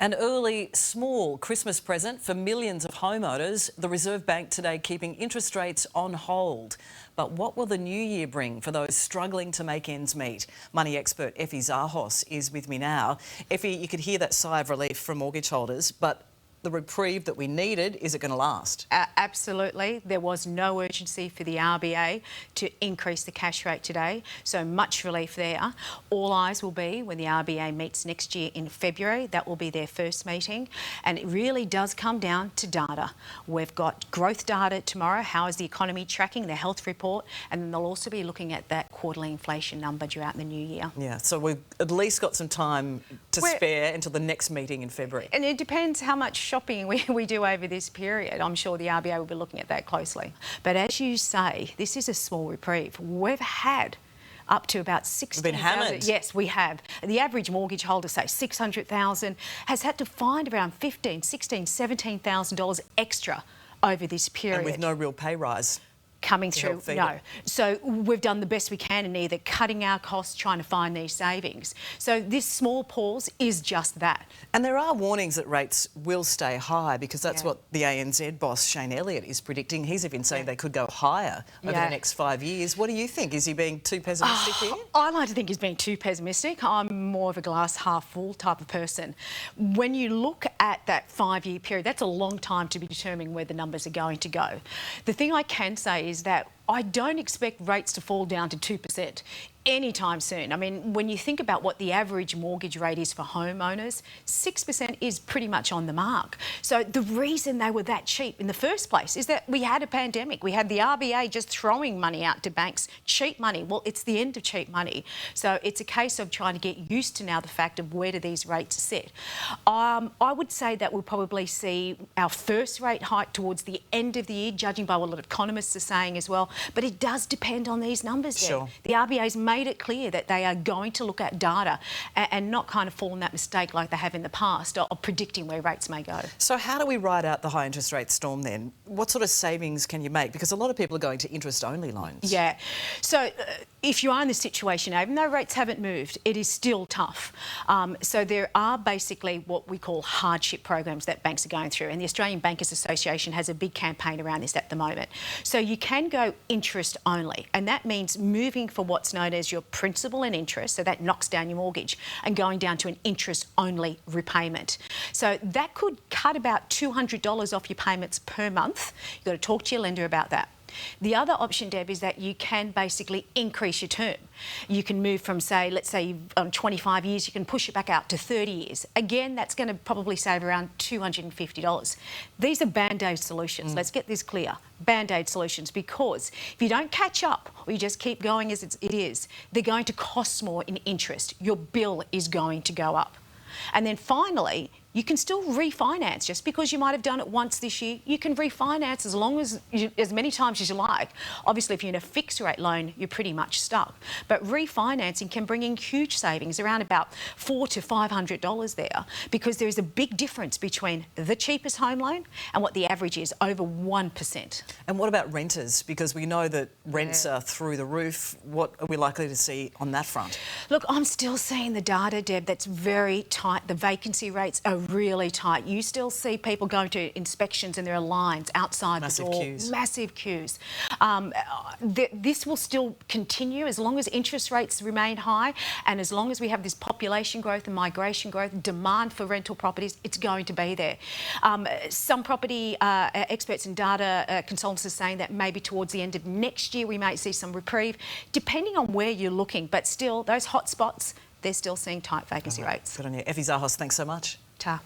An early, small Christmas present for millions of homeowners. The Reserve Bank today keeping interest rates on hold. But what will the new year bring for those struggling to make ends meet? Money expert Effie Zahos is with me now. Effie, you could hear that sigh of relief from mortgage holders, but the reprieve that we needed, is it going to last? Absolutely. There was no urgency for the RBA to increase the cash rate today, so much relief there. All eyes will be when the RBA meets next year in February. That will be their first meeting, and it really does come down to data. We've got growth data tomorrow. How is the economy tracking? Their health report, and then they'll also be looking at that quarterly inflation number throughout the new year. Yeah, so we've at least got some time to spare until the next meeting in February. And it depends how much shopping we do over this period. I'm sure the RBA will be looking at that closely. But as you say, this is a small reprieve. We've had up to about 60,000. We've been hammered. Yes, we have. The average mortgage holder, say 600,000, has had to find around $15,000, $16,000, $17,000 extra over this period. And with no real pay rise coming through, no. So we've done the best we can in either cutting our costs, trying to find these savings. So this small pause is just that. And there are warnings that rates will stay high, because that's what the ANZ boss, Shane Elliott, is predicting. He's even saying they could go higher over the next 5 years. What do you think? Is he being too pessimistic here? I like to think he's being too pessimistic. I'm more of a glass half full type of person. When you look at that 5-year period, that's a long time to be determining where the numbers are going to go. The thing I can say is that I don't expect rates to fall down to 2% anytime soon. I mean, when you think about what the average mortgage rate is for homeowners, 6% is pretty much on the mark. So the reason they were that cheap in the first place is that we had a pandemic. We had the RBA just throwing money out to banks, cheap money. Well, it's the end of cheap money. So it's a case of trying to get used to now the fact of where do these rates sit. I would say that we'll probably see our first rate hike towards the end of the year, judging by what a lot of economists are saying as well. But it does depend on these numbers. Sure. The RBA's made it clear that they are going to look at data and not kind of fall in that mistake like they have in the past of predicting where rates may go. So how do we ride out the high interest rate storm then? What sort of savings can you make? Because a lot of people are going to interest-only loans. Yeah. So if you are in this situation, even though rates haven't moved, it is still tough. So there are basically what we call hardship programs that banks are going through, and the Australian Bankers Association has a big campaign around this at the moment. So you can go interest only, and that means moving for what's known as your principal and interest, so that knocks down your mortgage, and going down to an interest only repayment. So that could cut about $200 off your payments per month. You've got to talk to your lender about that. The other option, Deb, is that you can basically increase your term. You can move from, say, let's say 25 years, you can push it back out to 30 years. Again, that's going to probably save around $250. These are band-aid solutions. Let's get this clear. Band-aid solutions, because if you don't catch up or you just keep going as it is, they're going to cost more in interest. Your bill is going to go up. And then finally, you can still refinance. Just because you might have done it once this year, you can refinance as many times as you like. Obviously, if you're in a fixed rate loan, you're pretty much stuck. But refinancing can bring in huge savings, around about $400 to $500 there, because there is a big difference between the cheapest home loan and what the average is, over 1%. And what about renters? Because we know that rents are through the roof. What are we likely to see on that front? Look, I'm still seeing the data, Deb, that's very tight. The vacancy rates are really tight. You still see people going to inspections and there are lines outside the door. Massive queues. This will still continue as long as interest rates remain high, and as long as we have this population growth and migration growth, demand for rental properties, it's going to be there. Some property experts and data consultants are saying that maybe towards the end of next year we might see some reprieve, depending on where you're looking. But still, those hot spots, they're still seeing tight vacancy rates. Good on you. Effie Zahos, thanks so much. Ta.